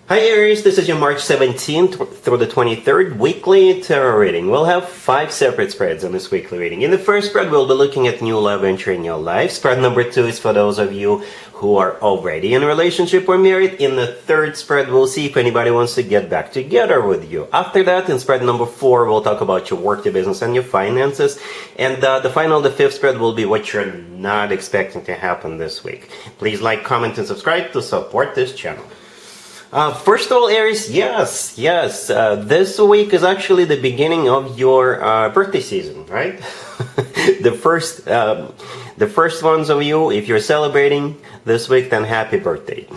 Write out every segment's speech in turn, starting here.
Hi Aries, this is your March 17th through the 23rd weekly tarot reading. We'll have 5 separate spreads on this weekly reading. In the first spread, we'll be looking at new love entering your life. Spread number 2 is for those of you who are already in a relationship or married. In the third spread, we'll see if anybody wants to get back together with you. After that, in spread number 4, we'll talk about your work, your business, and your finances. And the fifth spread will be what you're not expecting to happen this week. Please like, comment, and subscribe to support this channel. First of all, Aries, yes, this week is actually the beginning of your birthday season, right? the first ones of you, if you're celebrating this week, then happy birthday.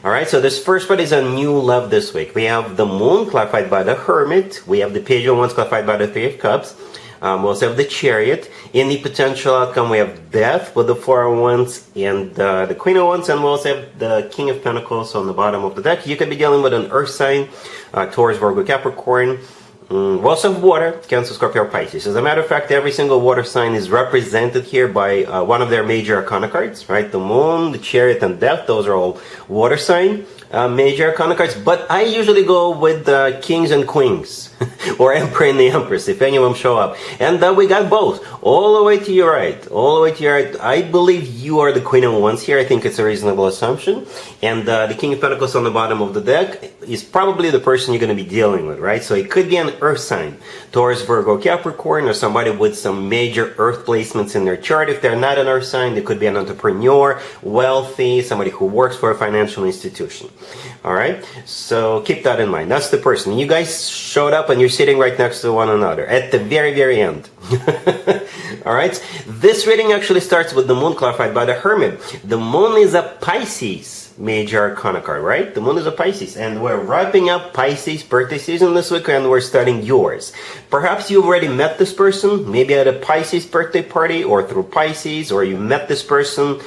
All right, so this first one is a new love this week. We have the Moon clarified by the Hermit. We have the Page of Wands clarified by the Three of Cups. We also have the Chariot. In the potential outcome, we have Death with the Four of Wands and the Queen of Wands, and we also have the King of Pentacles on the bottom of the deck. You could be dealing with an Earth sign, Taurus, Virgo, Capricorn. We also have water, Cancer, Scorpio, or Pisces. As a matter of fact, every single water sign is represented here by one of their major arcana cards, right? The Moon, the Chariot, and Death, those are all water sign major arcana cards. But I usually go with the Kings and Queens, or Emperor and the Empress, if any of them show up. And we got both, all the way to your right, all the way to your right. I believe you are the Queen of Wands here. I think it's a reasonable assumption. And the King of Pentacles on the bottom of the deck is probably the person you're going to be dealing with, right? So it could be an Earth sign, Taurus, Virgo, Capricorn, or somebody with some major Earth placements in their chart. If they're not an Earth sign, they could be an entrepreneur, wealthy, somebody who works for a financial institution. All right, so keep that in mind. That's the person. You guys showed up and you're sitting right next to one another at the very end. All right, this reading actually starts with the Moon clarified by the Hermit. The Moon is a Pisces major arcana card, right? The Moon is a Pisces, and we're wrapping up Pisces birthday season this week, and we're starting yours. Perhaps you've already met this person, maybe at a Pisces birthday party, or through Pisces, or you met this person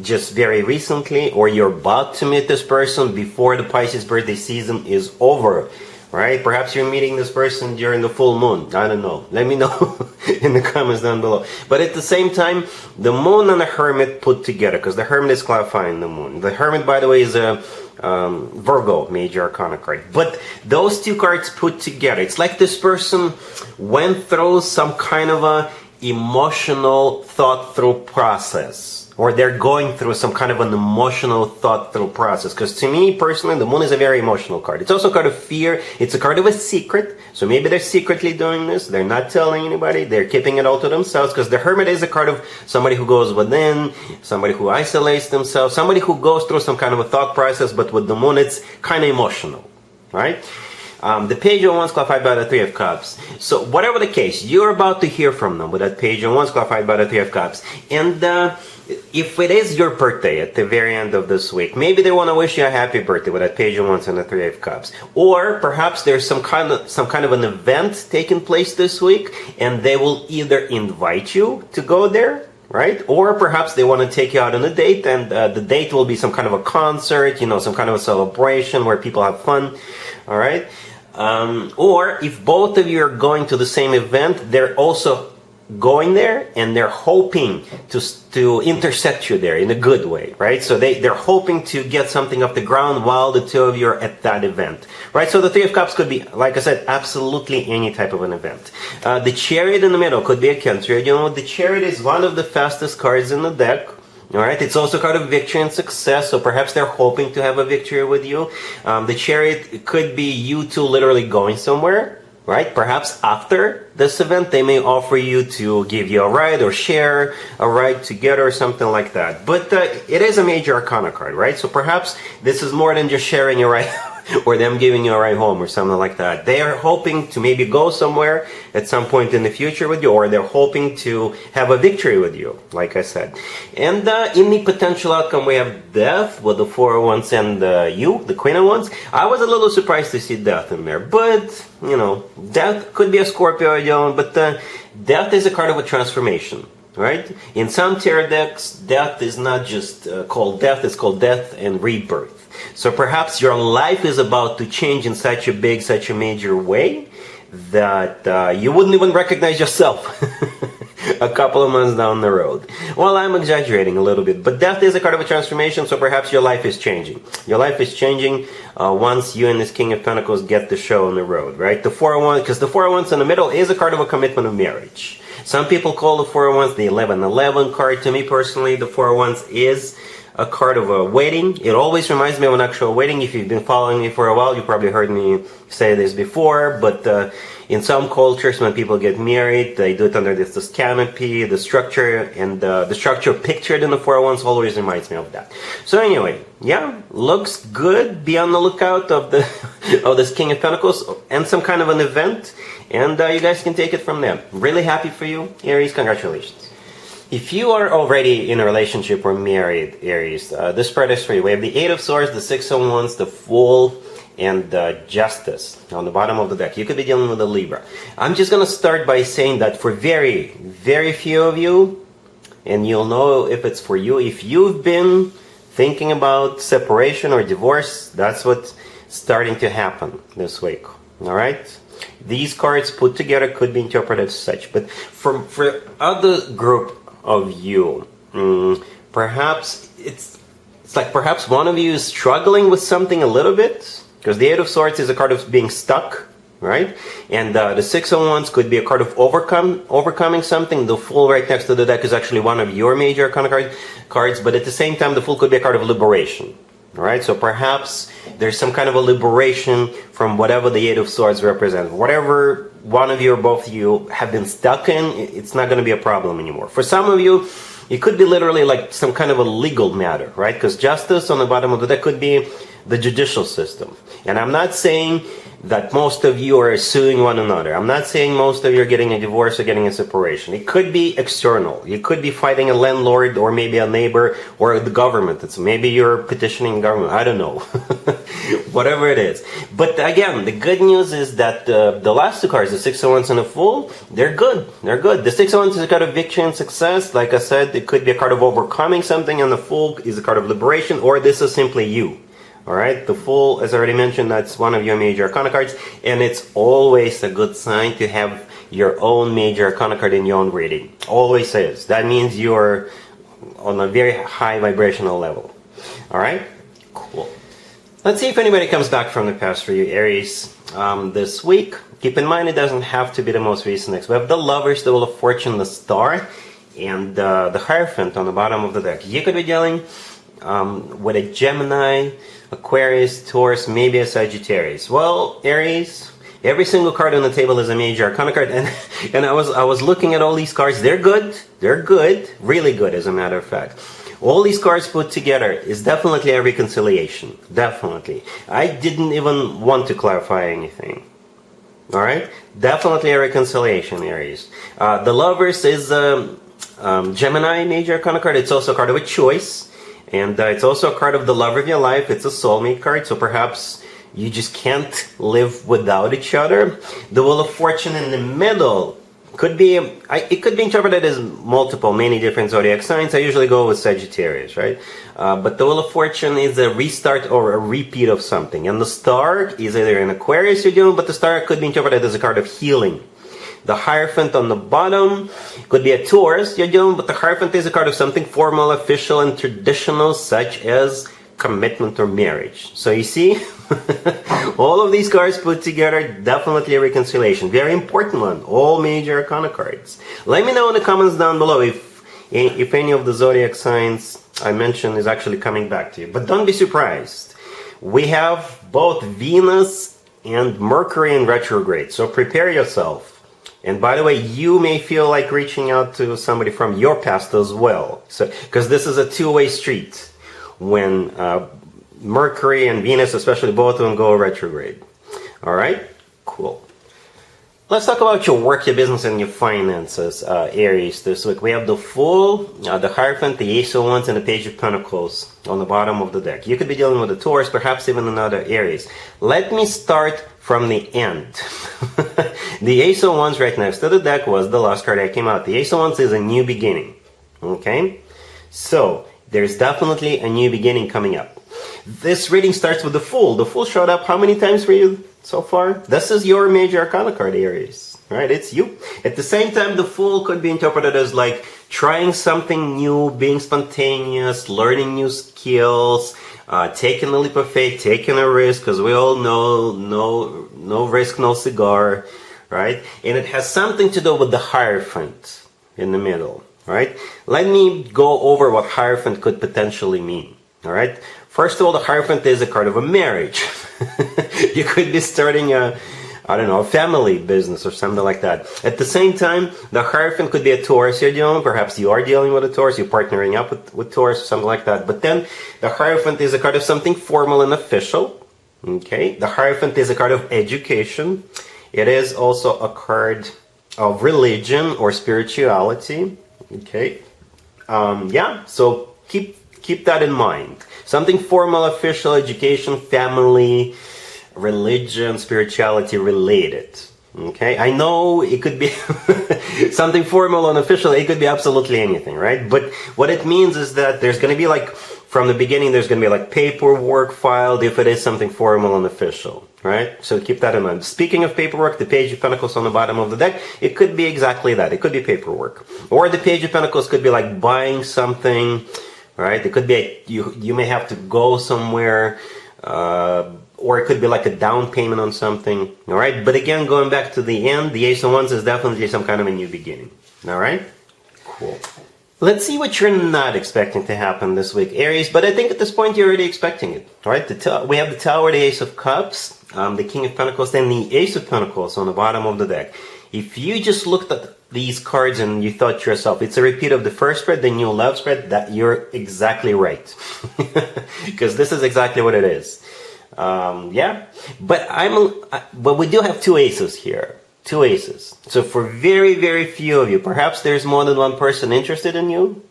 just very recently, or you're about to meet this person before the Pisces birthday season is over, right? Perhaps you're meeting this person during the full moon. I don't know. Let me know in the comments down below. But at the same time, the Moon and the Hermit put together, because the Hermit is clarifying the Moon. The Hermit, by the way, is a Virgo major arcana card. But those two cards put together, it's like this person went through some kind of a emotional thought-through process, or they're going through some kind of an emotional thought-through process. Because to me, personally, the Moon is a very emotional card. It's also a card of fear. It's a card of a secret. So maybe they're secretly doing this. They're not telling anybody. They're keeping it all to themselves. Because the Hermit is a card of somebody who goes within, somebody who isolates themselves, somebody who goes through some kind of a thought process. But with the Moon, it's kind of emotional, right? The Page of Wands clarified by the Three of Cups. So whatever the case, you're about to hear from them with that Page of Wands clarified by the Three of Cups. And if it is your birthday at the very end of this week, maybe they want to wish you a happy birthday with that Page of Wands and the Three of Cups. Or perhaps there's some kind of an event taking place this week, and they will either invite you to go there, right? Or perhaps they want to take you out on a date, and the date will be some kind of a concert, you know, some kind of a celebration where people have fun, all right? Or if both of you are going to the same event, they're also going there, and they're hoping to intercept you there in a good way, right? So they're hoping to get something off the ground while the two of you are at that event, right? So the Three of Cups could be, like I said, absolutely any type of an event. The Chariot in the middle could be a Cancer. You know, the Chariot is one of the fastest cards in the deck. All right, it's also a card of victory and success, so perhaps they're hoping to have a victory with you. The Chariot could be you two literally going somewhere, right? Perhaps after this event, they may offer you to give you a ride or share a ride together or something like that. But it is a major arcana card, right? So perhaps this is more than just sharing a ride or them giving you a ride home or something like that. They are hoping to maybe go somewhere at some point in the future with you, or they're hoping to have a victory with you, like I said. And in the potential outcome, we have Death with the Four of Wands and you, the Queen of Wands. I was a little surprised to see Death in there, but, you know, Death could be a Scorpio, but Death is a card of a transformation. Right? In some tarot decks, death is not just called death, it's called death and rebirth. So perhaps your life is about to change in such a big, such a major way that you wouldn't even recognize yourself a couple of months down the road. Well, I'm exaggerating a little bit, but death is a card of a transformation, so perhaps your life is changing. Your life is changing once you and this King of Pentacles get the show on the road, right? The 401, because the 401's in the middle is a card of a commitment of marriage. Some people call the 401s the 1111 card. To me personally, the 401s is a card of a wedding. It always reminds me of an actual wedding. If you've been following me for a while, you probably heard me say this before, but in some cultures, when people get married, they do it under this canopy, the structure, and the structure pictured in the 401s always reminds me of that. So anyway, yeah, looks good. Be on the lookout of the of this King of Pentacles and some kind of an event, and you guys can take it from there. Really happy for you, Aries. Congratulations. If you are already in a relationship or married, Aries, this spread is for you. We have the Eight of Swords, the Six of Wands, the Fool, and Justice on the bottom of the deck. You could be dealing with a Libra. I'm just going to start by saying that for very, very few of you, and you'll know if it's for you, if you've been thinking about separation or divorce, that's what's starting to happen this week. All right? These cards put together could be interpreted as such. But for other group of you, perhaps it's like perhaps one of you is struggling with something a little bit, because the Eight of Swords is a card of being stuck, right? And the Six of Wands could be a card of overcoming something. The Fool right next to the deck is actually one of your major arcana cards, but at the same time, the Fool could be a card of liberation. All right, so perhaps there's some kind of a liberation from whatever the Eight of Swords represents. Whatever one of you or both of you have been stuck in, it's not going to be a problem anymore. For some of you, it could be literally like some kind of a legal matter, right? Because Justice on the bottom of the deck could be the judicial system. And I'm not saying that most of you are suing one another. I'm not saying most of you are getting a divorce or getting a separation. It could be external. You could be fighting a landlord or maybe a neighbor or the government. It's maybe you're petitioning government. I don't know. Whatever it is. But again, the good news is that the last two cards, the Six of Wands and the Fool, they're good. They're good. The Six of Wands is a card of victory and success. Like I said, it could be a card of overcoming something, and the Fool is a card of liberation, or this is simply you. All right, the Fool, as I already mentioned, that's one of your major arcana cards, and it's always a good sign to have your own major arcana card in your own reading. Always is. That means you're on a very high vibrational level. All right, cool. Let's see if anybody comes back from the past for you, Aries, this week. Keep in mind, it doesn't have to be the most recent next. We have the Lovers, the Wheel of Fortune, the Star, and the Hierophant on the bottom of the deck. You could be dealing with a Gemini, Aquarius, Taurus, maybe a Sagittarius. Well, Aries, every single card on the table is a major arcana card, and I was looking at all these cards. They're good. They're good, really good, as a matter of fact. All these cards put together is definitely a reconciliation. Definitely. I didn't even want to clarify anything. All right, definitely a reconciliation, Aries. The Lovers is Gemini major arcana card. It's also a card of a choice. And it's also a card of the love of your life. It's a soulmate card, so perhaps you just can't live without each other. The Wheel of Fortune in the middle could be, it could be interpreted as many different zodiac signs. I usually go with Sagittarius, right? But the Wheel of Fortune is a restart or a repeat of something. And the Star is either an Aquarius you're dealing, but the Star could be interpreted as a card of healing. The Hierophant on the bottom could be a Taurus you're dealing, but the Hierophant is a card of something formal, official, and traditional, such as commitment or marriage. So you see, all of these cards put together, definitely a reconciliation. Very important one. All major arcana cards. Let me know in the comments down below if any of the zodiac signs I mentioned is actually coming back to you. But don't be surprised. We have both Venus and Mercury in retrograde, so prepare yourself. And by the way, you may feel like reaching out to somebody from your past as well. So, because this is a two-way street when Mercury and Venus, especially both of them, go retrograde. All right? Cool. Let's talk about your work, your business, and your finances, Aries, this week. We have the Fool, the Hierophant, the Ace of Wands, and the Page of Pentacles on the bottom of the deck. You could be dealing with a Taurus, perhaps even another Aries. Let me start from the end. The Ace of Wands right next to the deck was the last card that came out. The Ace of Wands is a new beginning. Okay? So, there's definitely a new beginning coming up. This reading starts with the Fool. The Fool showed up how many times for you so far? This is your major arcana card, Aries. right? It's you. At the same time, the Fool could be interpreted as like trying something new, being spontaneous, learning new skills, taking a leap of faith, taking a risk, because we all know no risk, no cigar, right? And it has something to do with the Hierophant in the middle, right? Let me go over what Hierophant could potentially mean, all right? First of all, the Hierophant is a card of a marriage. You could be starting a family business or something like that. At the same time, the Hierophant could be a Taurus you're dealing with. Perhaps you are dealing with a Taurus, you're partnering up with Taurus or something like that. But then the Hierophant is a card of something formal and official. Okay? The Hierophant is a card of education. It is also a card of religion or spirituality. Okay? So keep that in mind. Something formal, official, education, family, religion, spirituality related. Okay, I know it could be something formal and official. It could be absolutely anything, right? But what it means is that there's going to be like, from the beginning, there's going to be like paperwork filed if it is something formal and official, right? So keep that in mind. Speaking of paperwork, the Page of Pentacles on the bottom of the deck, it could be exactly that. It could be paperwork. Or the Page of Pentacles could be like buying something, right? It could be you may have to go somewhere, or it could be like a down payment on something, all right? But again, going back to the end, the Ace of Wands is definitely some kind of a new beginning, all right? Cool. Let's see what you're not expecting to happen this week, Aries, but I think at this point you're already expecting it, all right? We have the Tower, the Ace of Cups, the King of Pentacles, and the Ace of Pentacles on the bottom of the deck. If you just looked at these cards and you thought to yourself, it's a repeat of the first spread, the new love spread, that you're exactly right. Because this is exactly what it is. But we do have two aces here. Two aces. So for very, very few of you, perhaps there's more than one person interested in you.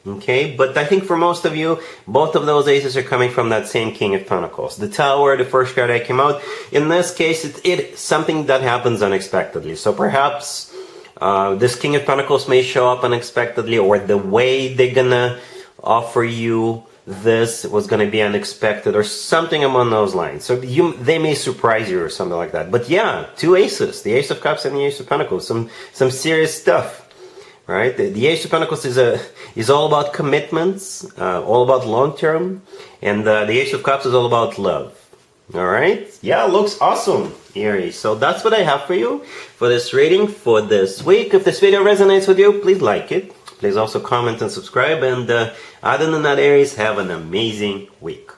Okay, but I think for most of you, both of those aces are coming from that same King of Pentacles. The Tower, the first card that came out, in this case, it's something that happens unexpectedly. So perhaps this King of Pentacles may show up unexpectedly, or the way they're gonna offer you this was going to be unexpected, or something among those lines. So they may surprise you or something like that. But yeah, two aces, the Ace of Cups and the Ace of Pentacles, some serious stuff, right? The Ace of Pentacles is all about commitments, all about long term, and the Ace of Cups is all about love. All right, yeah, looks awesome, Aries. So that's what I have for you for this reading for this week. If this video resonates with you, please like it. Please also comment and subscribe. And other than that, Aries, have an amazing week.